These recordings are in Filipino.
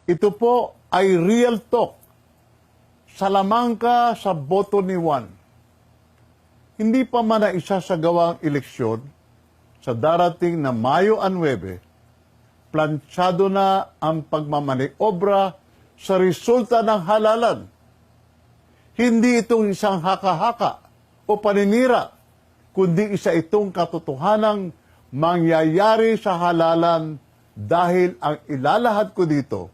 Ito po ay real talk. Salamangka sa boto ni Juan. Hindi pa man na isasagawa ang eleksyon sa darating na Mayo 9, plansyado na ang pagmamaniobra sa resulta ng halalan. Hindi itong isang haka-haka o paninira, kundi isa itong katotohanang mangyayari sa halalan dahil ang ilalahad ko dito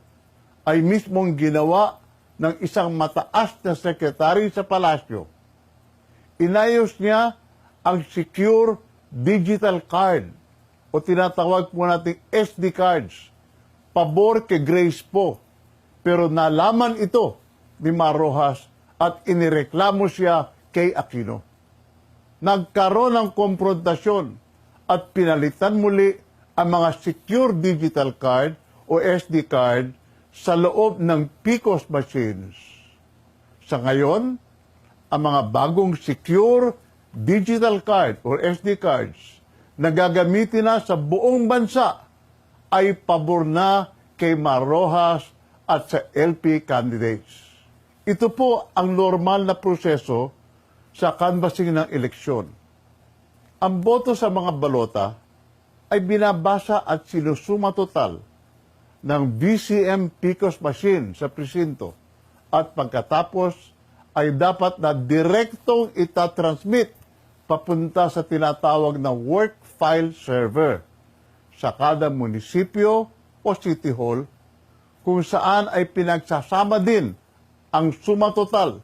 ay mismong ginawa ng isang mataas na sekretary sa palasyo. Inayos niya ang Secure Digital Card o tinatawag po natin SD cards. Pabor kay Grace po. Pero nalaman ito ni Mar Rojas at inireklamo siya kay Aquino. Nagkaroon ng konfrontasyon at pinalitan muli ang mga Secure Digital Card o SD card sa loob ng PCOS machines. Sa ngayon, ang mga bagong Secure Digital Card o SD cards na gagamitin na sa buong bansa ay pabor na kay Mar Rojas at sa LP candidates. Ito po ang normal na proseso sa canvassing ng eleksyon. Ang boto sa mga balota ay binabasa at sinusuma total ng VCM PCOS machine sa presinto at pagkatapos ay dapat na direktong itatransmit papunta sa tinatawag na work file server sa kada munisipyo o city hall kung saan ay pinagsasama din ang suma total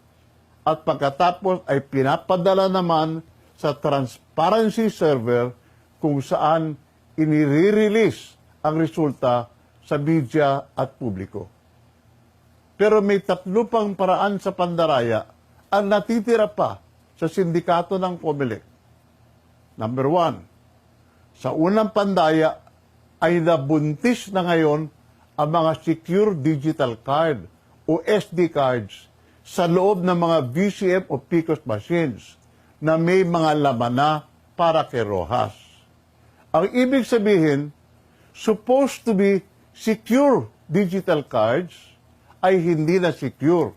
at pagkatapos ay pinapadala naman sa transparency server kung saan inire-release ang resulta sa media at publiko. Pero may tatlo pang paraan sa pandaraya ang natitira pa sa sindikato ng COMELEC. Number 1, sa unang pandaya ay nabuntis na ngayon ang mga Secure Digital Card o SD cards sa loob ng mga VCM o PCOS machines na may mga laman na para kay Rojas. Ang ibig sabihin, supposed to be secure digital cards ay hindi na secure.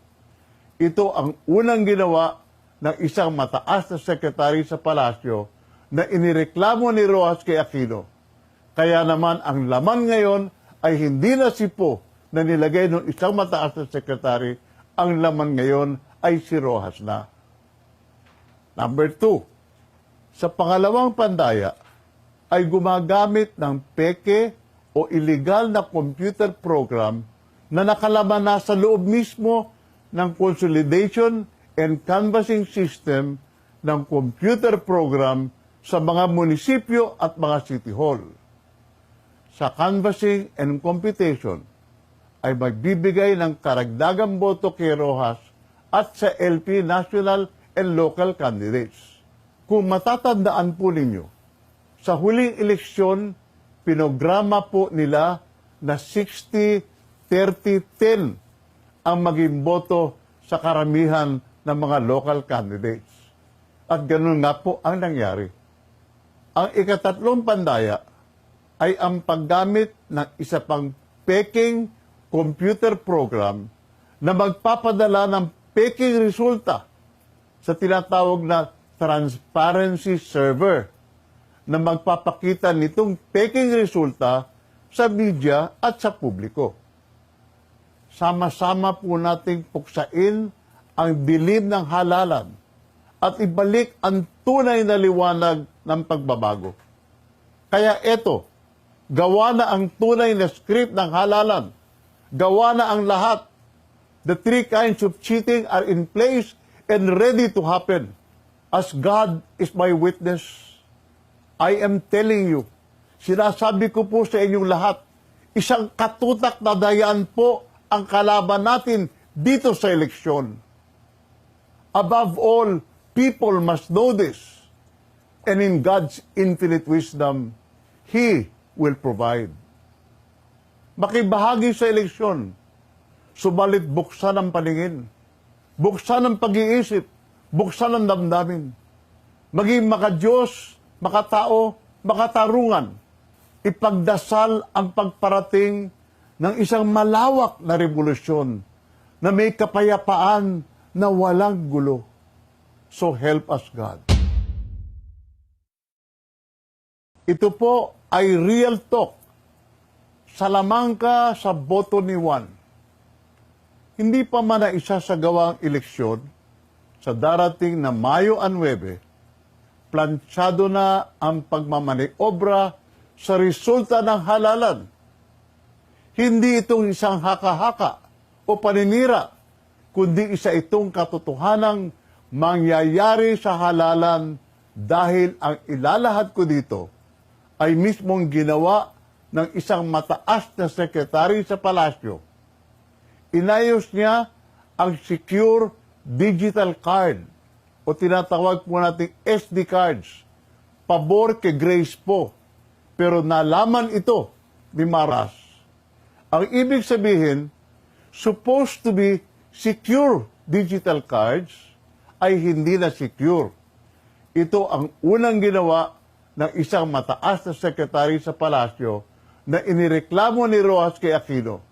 Ito ang unang ginawa ng isang mataas na sekretary sa palasyo na inireklamo ni Rojas kay Aquino. Kaya naman ang laman ngayon ay hindi na sipo na nilagay ng isang mataas na sekretary, ang laman ngayon ay si Rojas na. Number 2, sa pangalawang pandaya ay gumagamit ng peke o illegal na computer program na nakalaman na sa loob mismo ng consolidation and canvassing system ng computer program sa mga munisipyo at mga city hall. Sa canvassing and computation ay magbibigay ng karagdagang boto kay Rojas at sa LP national and local candidates. Kung matatandaan po ninyo, sa huling eleksyon, pinograma po nila na 60-30-10 ang maging boto sa karamihan ng mga local candidates. At ganun nga po ang nangyari. Ang ikatatlong pandaya ay ang paggamit ng isa pang peking computer program na magpapadala ng peking resulta sa tinatawag na transparency server na magpapakita nitong peking resulta sa media at sa publiko. Sama-sama po nating puksain ang dilim ng halalan at ibalik ang tunay na liwanag ng pagbabago. Kaya eto, gawa na ang tunay na script ng halalan. Gawa na ang lahat. The three kinds of cheating are in place and ready to happen. As God is my witness, I am telling you, sinasabi ko po sa inyong lahat, isang katutak na dayaan po ang kalaban natin dito sa eleksyon. Above all, people must know this. And in God's infinite wisdom, He will provide. Makibahagi sa eleksyon, subalit buksan ang paningin, buksan ang pag-iisip, buksan ang damdamin. Maging makadiyos, makatao, makatarungan. Ipagdasal ang pagparating ng isang malawak na revolusyon na may kapayapaan na walang gulo. So help us God. Ito po ay real talk. Salamangka sa boto ni Juan. Hindi pa man na isasagawa ang eleksyon sa darating na Mayo 9, planchado na ang pagmamaniobra sa resulta ng halalan. Hindi itong isang haka-haka o paninira, kundi isa itong katotohanang mangyayari sa halalan dahil ang ilalahad ko dito ay mismong ginawa ng isang mataas na sekretary sa palasyo. Inayos niya ang Secure Digital Card o tinatawag po nating SD cards. Pabor kay Grace po. Pero nalaman ito ni Maras. Ang ibig sabihin, supposed to be secure digital cards ay hindi na secure. Ito ang unang ginawa ng isang mataas na sekretary sa palasyo na inireklamo ni Rojas kay Aquino.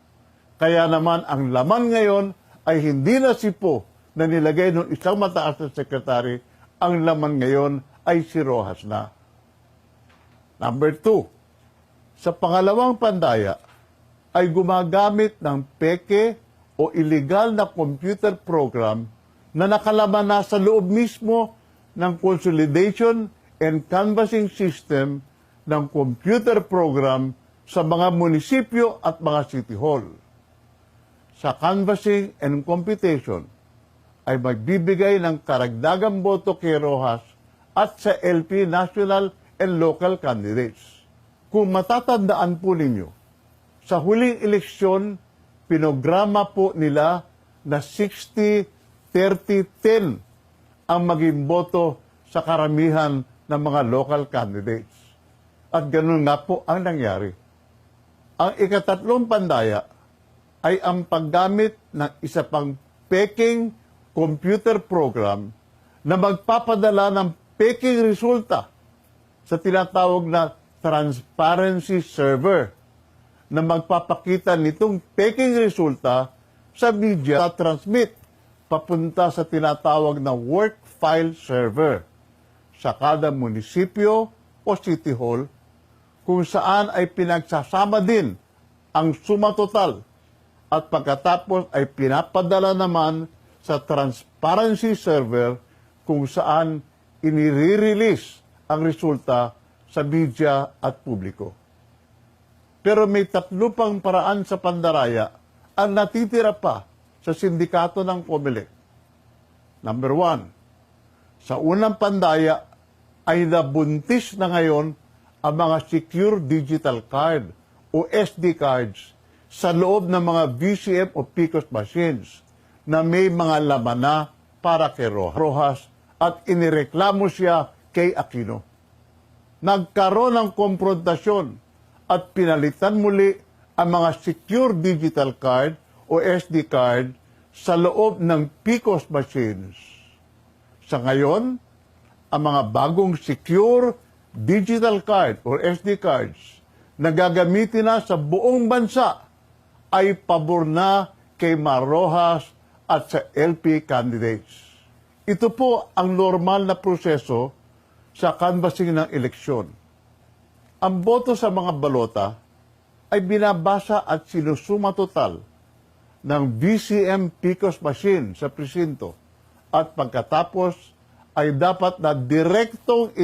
Kaya naman ang laman ngayon ay hindi na sipo na nilagay ng isang mataas na sekretary, ang laman ngayon ay si Rojas na. Number 2, sa pangalawang pandaya ay gumagamit ng peke o illegal na computer program na nakalaman na sa loob mismo ng consolidation and canvassing system ng computer program sa mga munisipyo at mga city hall. Sa canvassing and computation ay magbibigay ng karagdagang boto kay Rojas at sa LP national and local candidates. Kung matatandaan po ninyo, sa huling eleksyon, pinograma po nila na 60-30-10 ang maging boto sa karamihan ng mga local candidates. At ganun nga po ang nangyari. Ang ikatatlong pandaya ay ang paggamit ng isa pang peking computer program na magpapadala ng peking resulta sa tinatawag na transparency server na magpapakita nitong peking resulta sa media at transmit papunta sa tinatawag na work file server sa kada munisipyo o city hall kung saan ay pinagsasama din ang suma total at pagkatapos ay pinapadala naman sa transparency server kung saan inire-release ang resulta sa media at publiko. Pero may tatlo pang paraan sa pandaraya ang natitira pa sa sindikato ng COMELEC. Number 1, sa unang pandaya ay nabuntis na ngayon ang mga secure digital card o SD cards sa loob ng mga VCM o PCOS machines na may mga laman na para kay Rojas at inireklamo siya kay Aquino. Nagkaroon ng komprontasyon at pinalitan muli ang mga secure digital card o SD card sa loob ng PCOS machines. Sa ngayon, ang mga bagong secure digital card o SD cards na gagamitin na sa buong bansa ay pabor na kay Rojas at sa LP candidates. Ito po ang normal na proseso sa canvassing ng eleksyon. Ang boto sa mga balota ay binabasa at sinusuma total ng VCM PCOS machine sa presinto at pagkatapos ay dapat na direktong